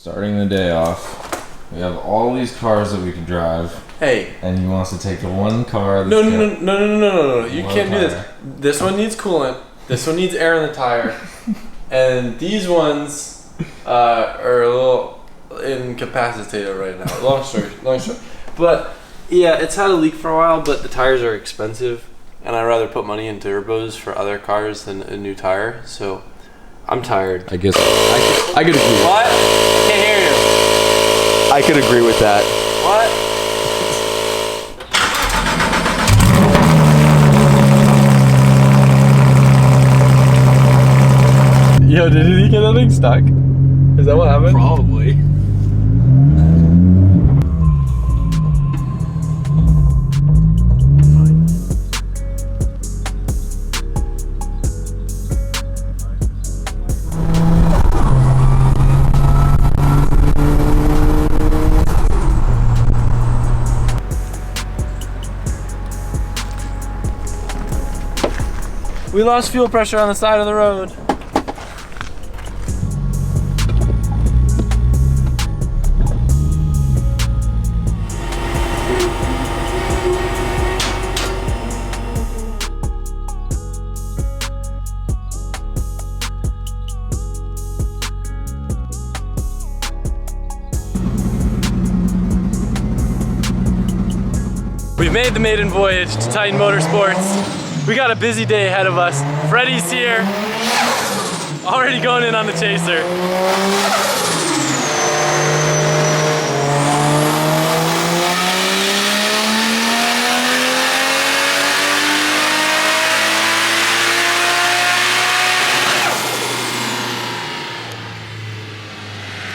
starting the day off. We have all these cars that we can drive. Hey. And he wants to take the one car. No. You can't do this. This one needs coolant. This one needs air in the tire. And these ones are a little incapacitated right now. Long story. But yeah, it's had a leak for a while, but the tires are expensive. And I'd rather put money in turbos for other cars than a new tire. So I'm tired. I guess I could agree. What? I can't hear you. I could agree with that. What? Yo, did he get that thing stuck? Is that what happened? Probably. We lost fuel pressure on the side of the road. We've made the maiden voyage to Titan Motorsports. We got a busy day ahead of us. Freddie's here, already going in on the chaser.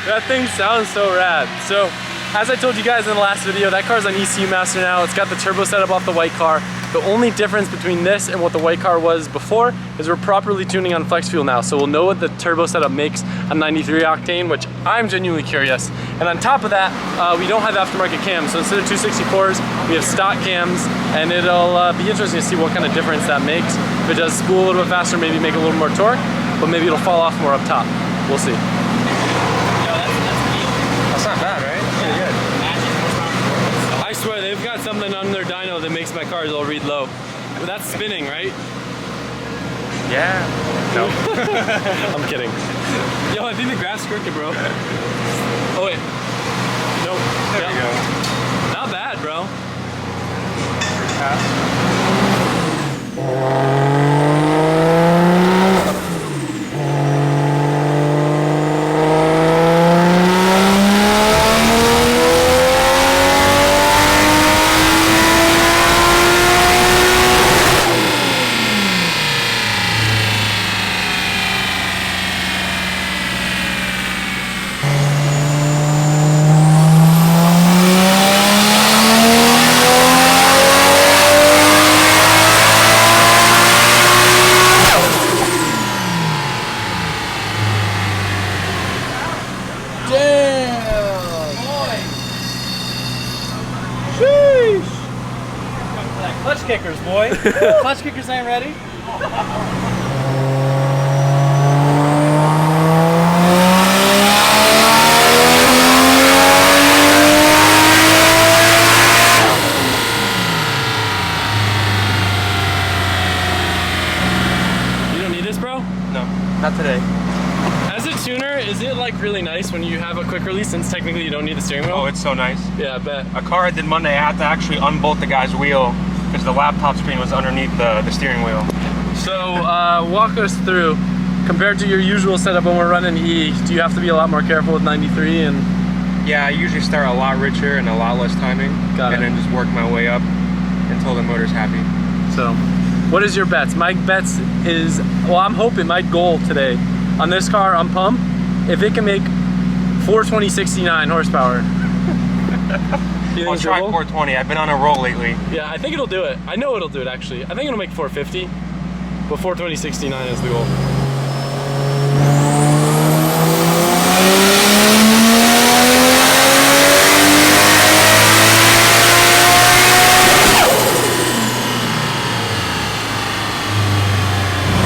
That thing sounds so rad. So, as I told you guys in the last video, that car's on ECU Master now. It's got the turbo setup off the white car. The only difference between this and what the white car was before is we're properly tuning on flex fuel now. So we'll know what the turbo setup makes on 93 octane, which I'm genuinely curious. And on top of that, we don't have aftermarket cams. So instead of 264s, we have stock cams, and it'll be interesting to see what kind of difference that makes. If it does spool a little bit faster, maybe make a little more torque, but maybe it'll fall off more up top. We'll see. That's not bad, right? That's pretty good. I swear, they've got something on their dyno that makes my cars all read low. But that's spinning, right? Yeah. No. I'm kidding. Yo, I think the graph's crooked, bro. Oh, wait. Nope. There we go. Not bad, bro. Clutch kickers, boy. Clutch kickers ain't ready. You don't need this, bro? No, not today. As a tuner, is it like really nice when you have a quick release since technically you don't need the steering wheel? Oh, it's so nice. Yeah, I bet. A car I did Monday, I had to actually unbolt the guy's wheel because the laptop screen was underneath the steering wheel. So walk us through, compared to your usual setup when we're running E, do you have to be a lot more careful with 93 and? Yeah, I usually start a lot richer and a lot less timing. Got it. And then just work my way up until the motor's happy. So, what is your bets? My bets is, well, I'm hoping my goal today on this car on pump, if it can make 420/69 horsepower. I'll try 420. I've been on a roll lately. Yeah, I think it'll do it. I know it'll do it actually. I think it'll make 450, but 420/69 is the goal.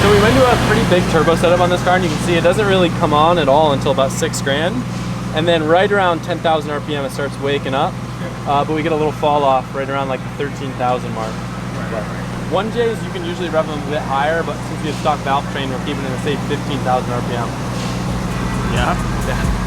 So we went to a pretty big turbo setup on this car, and you can see it doesn't really come on at all until about $6 grand. and then right around 10,000 RPM it starts waking up, but we get a little fall off right around like the 13,000 mark. But 1Js, you can usually rev them a bit higher, but since we have stock valve train, we're keeping it at say 15,000 RPM. Yeah.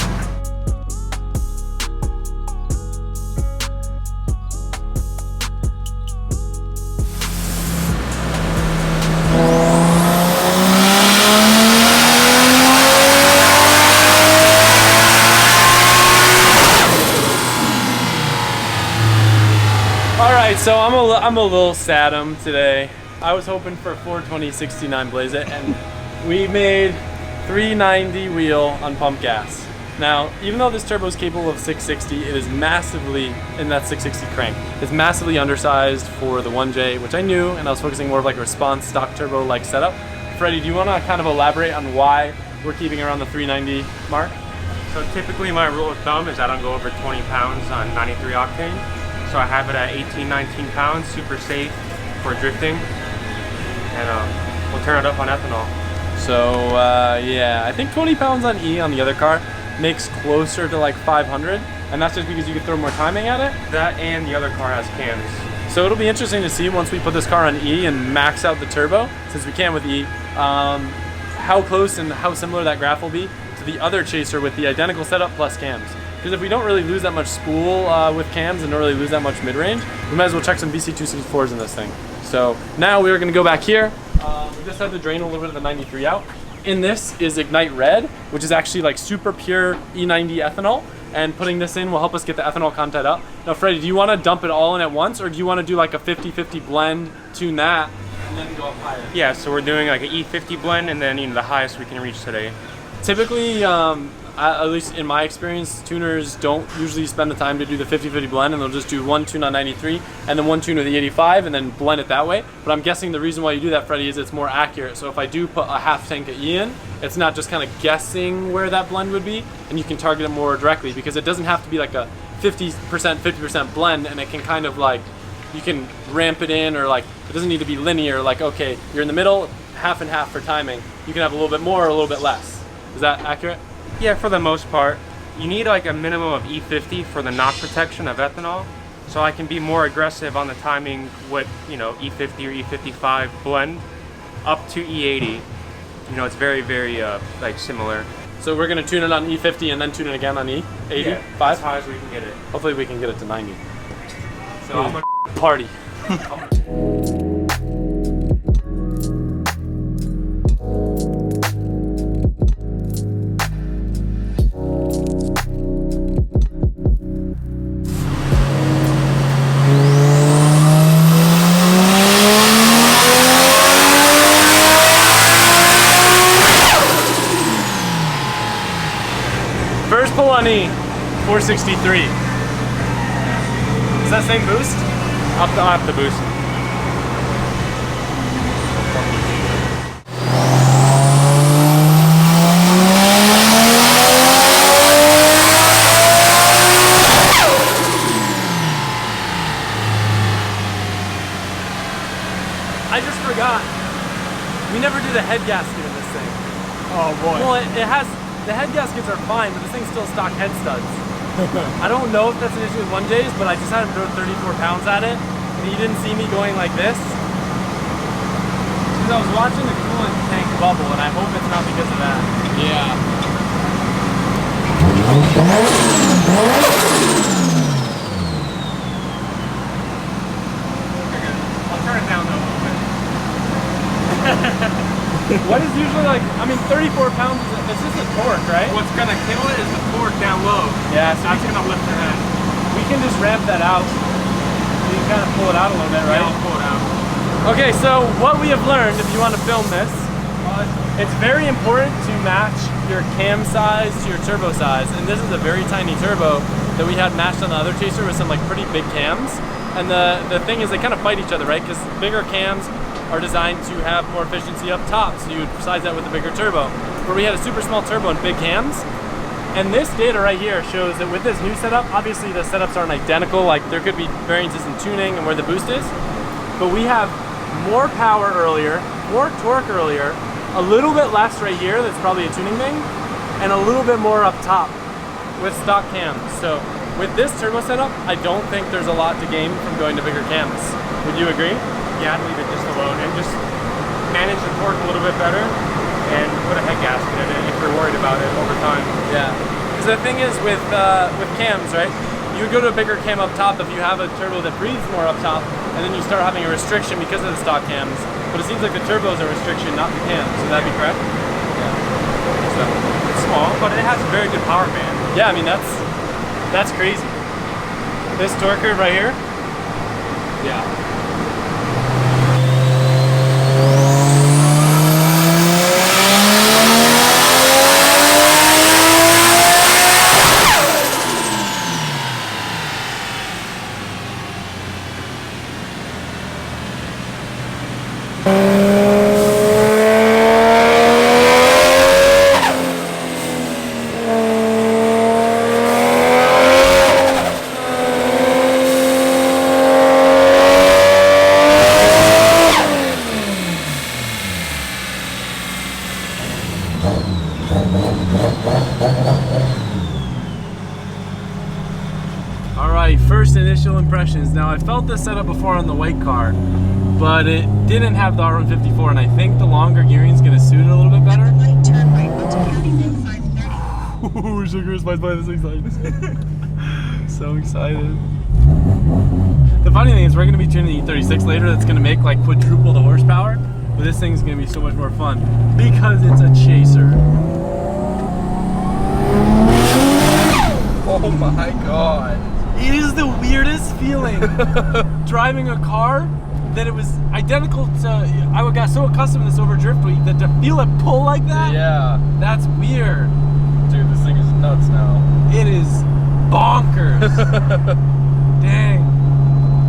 Alright, so I'm a little sad today. I was hoping for 420-69 Blaze It, and we made 390 wheel on pump gas. Now, even though this turbo is capable of 660, it is massively, in that 660 crank, it's massively undersized for the 1J, which I knew, and I was focusing more of like a response stock turbo like setup. Freddie, do you want to kind of elaborate on why we're keeping around the 390 mark? So typically my rule of thumb is I don't go over 20 pounds on 93 octane. So I have it at 18, 19 pounds, super safe for drifting, and we'll turn it up on ethanol. So yeah, I think 20 pounds on E on the other car makes closer to like 500, and that's just because you can throw more timing at it. That and the other car has cams. So it'll be interesting to see once we put this car on E and max out the turbo, since we can with E, how close and how similar that graph will be to the other Chaser with the identical setup plus cams. Because if we don't really lose that much spool with cams and don't really lose that much mid-range, we might as well check some BC264s in this thing. So now we're going to go back here. We just had to drain a little bit of the 93 out. In this is Ignite Red, which is actually like super pure E90 ethanol. And putting this in will help us get the ethanol content up. Now Freddie, do you want to dump it all in at once, or do you want to do like a 50-50 blend, tune that, and then go up higher? Yeah, so we're doing like an E50 blend, and then the highest we can reach today. Typically, at least in my experience, tuners don't usually spend the time to do the 50-50 blend, and they'll just do one tune on 93 and then one tune with the 85 and then blend it that way. But I'm guessing the reason why you do that, Freddie, is it's more accurate. So if I do put a half tank of E in, it's not just kind of guessing where that blend would be, and you can target it more directly, because it doesn't have to be like a 50%, 50% blend, and it can kind of like, you can ramp it in, or like, it doesn't need to be linear, like, okay, you're in the middle, half and half for timing. You can have a little bit more or a little bit less. Is that accurate? Yeah, for the most part. You need like a minimum of E50 for the knock protection of ethanol. So I can be more aggressive on the timing with, E50 or E55 blend up to E80. It's very, very like similar. So we're gonna tune it on E50 and then tune it again on E85? Yeah, as high as we can get it. Hopefully we can get it to 90. So I'm gonna party. First pull on E, 463. Is that same boost? I'll have to boost. I just forgot. We never do the head gasket in this thing. Oh boy. Well, it has, the head gaskets are fine, but this thing's still stock head studs. I don't know if that's an issue with 1Js, but I just had him throw 34 pounds at it, and he didn't see me going like this. Because I was watching the coolant tank bubble, and I hope it's not because of that. Yeah. I'll turn it down though a little bit. What is usually like, I mean 34 pounds, it's just the torque, right? What's gonna kill it is the torque down low. Yeah, so that's gonna lift the head. we can just ramp that out. You can kind of pull it out a little bit, right? Yeah, I'll pull it out. Okay, so what we have learned, if you want to film this, it's very important to match your cam size to your turbo size. And this is a very tiny turbo that we had matched on the other Chaser with some like pretty big cams. And the thing is, they kind of fight each other, right? Because bigger cams are designed to have more efficiency up top, so you would size that with a bigger turbo. Where we had a super small turbo and big cams. And this data right here shows that with this new setup, obviously the setups aren't identical, like there could be variances in tuning and where the boost is, but we have more power earlier, more torque earlier, a little bit less right here, that's probably a tuning thing, and a little bit more up top. with stock cams. So with this turbo setup, I don't think there's a lot to gain from going to bigger cams. Would you agree? Yeah, I'd leave it just alone and just manage the torque a little bit better and put a head gasket in it if you're worried about it over time. Yeah. Because the thing is with cams, right? You would go to a bigger cam up top if you have a turbo that breathes more up top, and then you start having a restriction because of the stock cams. But it seems like the turbo is a restriction, not the cams. Would that be correct? Yeah. So it's small, but it has a very good power band. Yeah, I mean that's crazy. This torque curve right here. Yeah. Alright, first initial impressions. Now I felt this setup before on the white car, but it didn't have the R154, and I think the longer gearing is going to suit it a little bit better. Ooh, sugar is my this excited. So excited. The funny thing is we're going to be tuning the E36 later that's going to make like quadruple the horsepower, but this thing's going to be so much more fun because it's a chaser. Oh my god. It is the weirdest feeling driving a car that it was identical to, I got so accustomed to this over drift week that to feel it pull like that, Yeah. that's weird. Dude, this thing is nuts now. It is bonkers. Dang.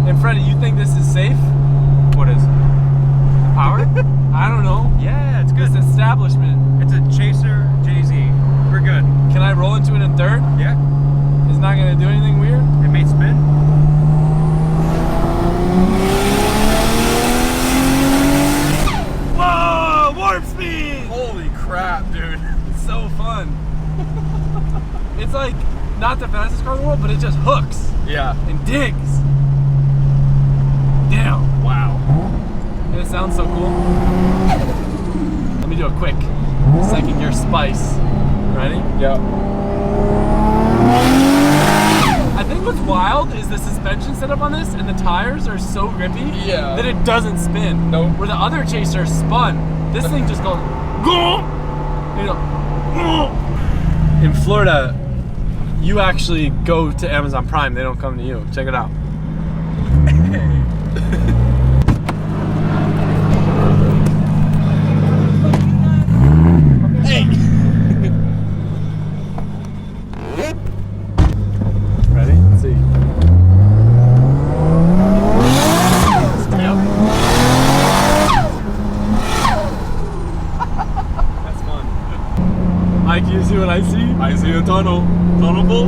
And Freddie, you think this is safe? What is? Power? I don't know. Yeah, it's good. This establishment. It's a Chaser JZ. We're good. Can I roll into it in third? Yeah. It's not gonna do anything weird? It may spin. Whoa! Warp speed! Holy crap, dude. It's so fun. It's like not the fastest car in the world, but it just hooks Yeah. and digs. Damn. Wow. And it sounds so cool. Let me do a quick second gear spice. Ready? Yeah. I think what's wild is the suspension setup on this, and the tires are so grippy Yeah. that it doesn't spin. Nope. Where the other Chaser spun, this thing just goes, you know. In Florida, you actually go to Amazon Prime, they don't come to you. Check it out. Ready? Let's see. Yep. That's fun. Mike, you see what I see? I see a tunnel. Tunnel full?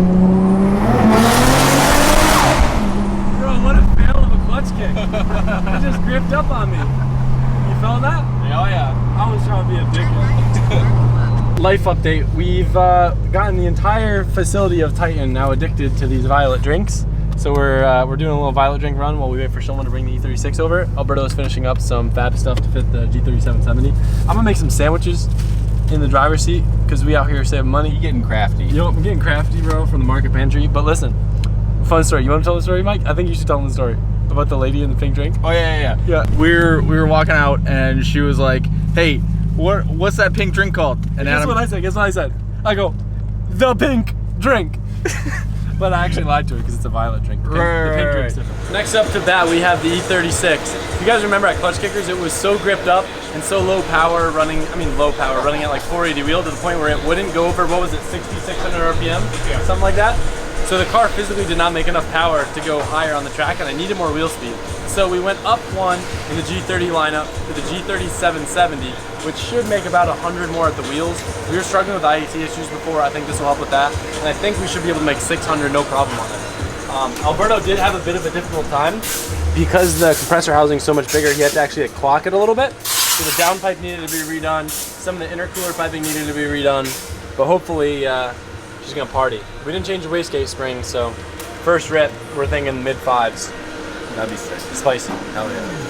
Bro, what a fail of a clutch kick. It just gripped up on me. You felt that? Yeah, oh yeah. I was trying to be a big one. Life update. We've gotten the entire facility of Titan now addicted to these violet drinks. So we're doing a little violet drink run while we wait for someone to bring the E36 over. Alberto is finishing up some fat stuff to fit the G3770. I'm gonna make some sandwiches in the driver's seat because we out here saving money. You getting crafty. You know, I'm getting crafty, bro, from the market pantry. But listen, fun story. You want to tell the story, Mike? I think you should tell them the story about the lady in the pink drink. Oh yeah. Yeah. We were walking out and she was like, "Hey, what's that pink drink called?" And Guess Adam, what I said? Guess what I said? I go, the pink drink. But I actually lied to her because it's a violet drink. The pink drink's different. Next up to bat, we have the E36. If you guys remember at Clutch Kickers, it was so gripped up and so low power running, running at like 480 wheel to the point where it wouldn't go over, what was it, 6,600 RPM? Yeah. Something like that. So the car physically did not make enough power to go higher on the track, and I needed more wheel speed. So we went up one in the G30 lineup to the G3770, which should make about 100 more at the wheels. We were struggling with IAT issues before. I think this will help with that. And I think we should be able to make 600 no problem on it. Alberto did have a bit of a difficult time because the compressor housing is so much bigger. He had to actually clock it a little bit. So the downpipe needed to be redone. Some of the intercooler piping needed to be redone. But hopefully, she's gonna party. We didn't change the wastegate spring, so first rip, we're thinking mid-5s. That'd be sick. Spicy. Hell yeah.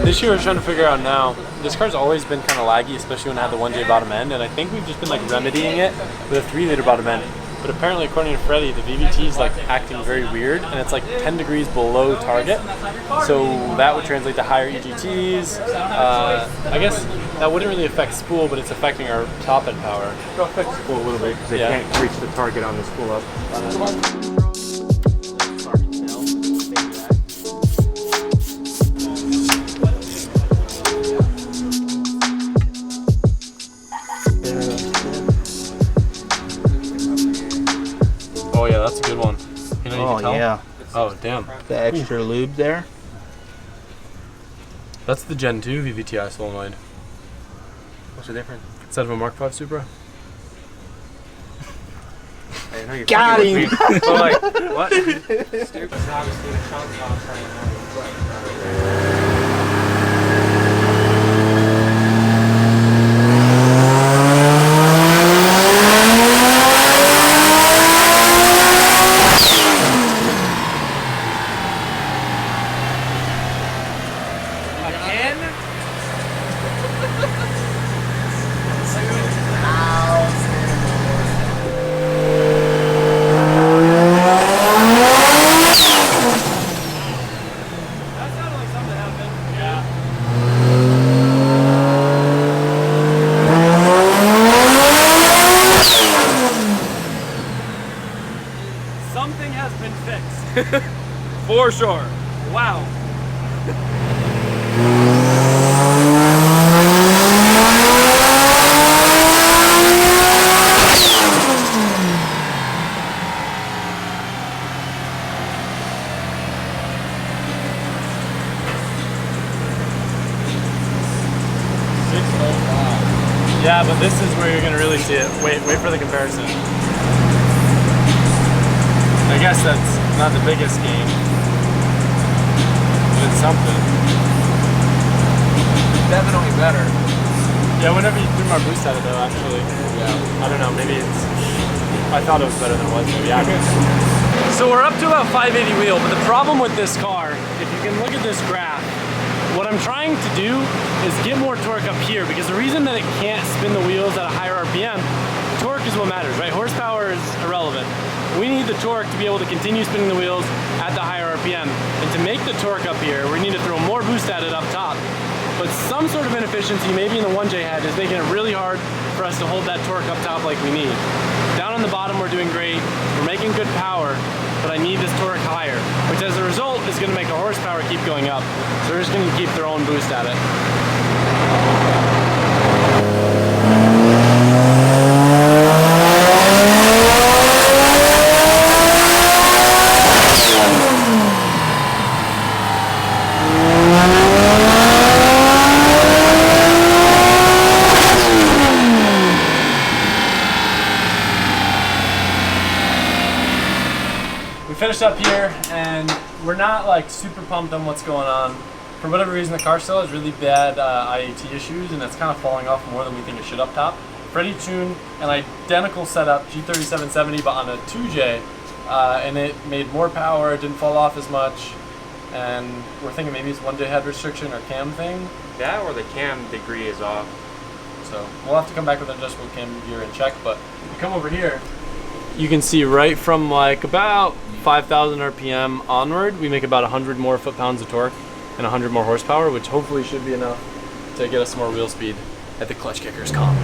The issue we're trying to figure out now, this car's always been kind of laggy, especially when it had the 1J bottom end, and I think we've just been like remedying it with a 3-liter bottom end. But apparently, according to Freddie, the VVT is like acting very weird, and it's like 10 degrees below target. So that would translate to higher EGTs. I guess that wouldn't really affect spool, but it's affecting our top end power. It'll affect spool a little bit because they can't reach the target on the spool up. Oh yeah, that's a good one. You know, you can tell? Yeah, Oh damn. the extra lube there. That's the Gen 2 VVTi solenoid. What's the difference? Instead of a Mark 5 Supra. I know you're Got fucking him. with me. So like, what? Stupid. Obviously, the trunk off Something has been fixed. For sure. Wow. Yeah, but this is where you're gonna really see it. Wait for the comparison. I guess that's not the biggest gain, but it's something. Definitely better. Yeah, whenever you threw more boost at it though, actually. Yeah. I don't know, maybe it's, I thought it was better than it was, maybe. Yeah. So we're up to about 580 wheel, but the problem with this car, if you can look at this graph, what I'm trying to do is get more torque up here, because the reason that it can't spin the wheels at a higher RPM, torque is what matters, right? Horsepower is irrelevant. We need the torque to be able to continue spinning the wheels at the higher RPM. And to make the torque up here, we need to throw more boost at it up top. But some sort of inefficiency, maybe in the 1J head, is making it really hard for us to hold that torque up top like we need. Down on the bottom, we're doing great. We're making good power, but I need this torque higher, which as a result is gonna make our horsepower keep going up. So we're just gonna keep throwing boost at it. Finished up here, and we're not like super pumped on what's going on. For whatever reason, the car still has really bad IAT issues, and it's kind of falling off more than we think it should up top. Freddie tuned an identical setup, G3770, but on a 2J, and it made more power, it didn't fall off as much, and we're thinking maybe it's 1J head restriction or cam thing. That or the cam degree is off. So we'll have to come back with an adjustable cam gear and check, but if you come over here, you can see right from like about 5,000 RPM onward, we make about 100 more foot-pounds of torque. and 100 more horsepower, which hopefully should be enough to get us some more wheel speed at the clutch kickers comp.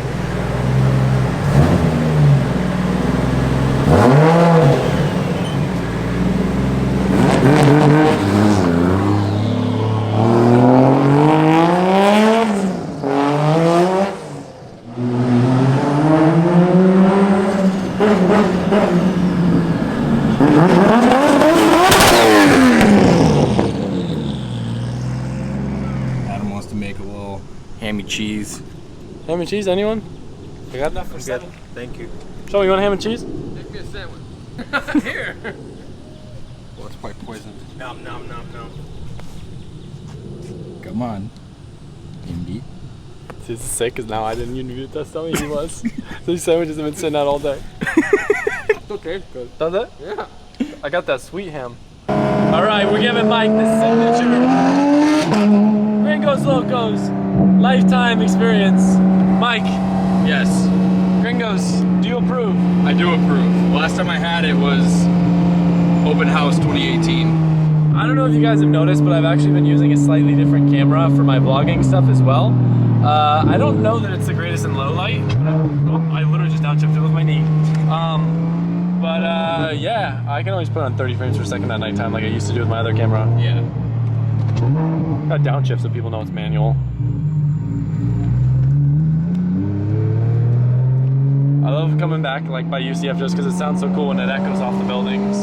Adam wants to make a little ham and cheese. Ham and cheese, anyone? I got that for 7. Thank you. Joe, you want ham and cheese? Make me a sandwich. Here. Well, it's quite poisoned. Nom nom nom nom. Come on. Indeed. This is sick because now I didn't even do that stomach, he was. These sandwiches have been sitting out all day. Okay. Good. Does it? Yeah. I got that sweet ham. Alright, we're giving Mike the signature Gringos Locos lifetime experience. Mike. Yes, Gringos, do you approve? I do approve. Last time I had it was Open House 2018. I don't know if you guys have noticed, but I've actually been using a slightly different camera for my vlogging stuff as well. I don't know that it's the greatest in low light. I literally just downshifted with my knee. Yeah, I can always put on 30 frames per second at nighttime like I used to do with my other camera. Yeah. Got downshift so people know it's manual. I love coming back like by UCF just because it sounds so cool when it echoes off the buildings.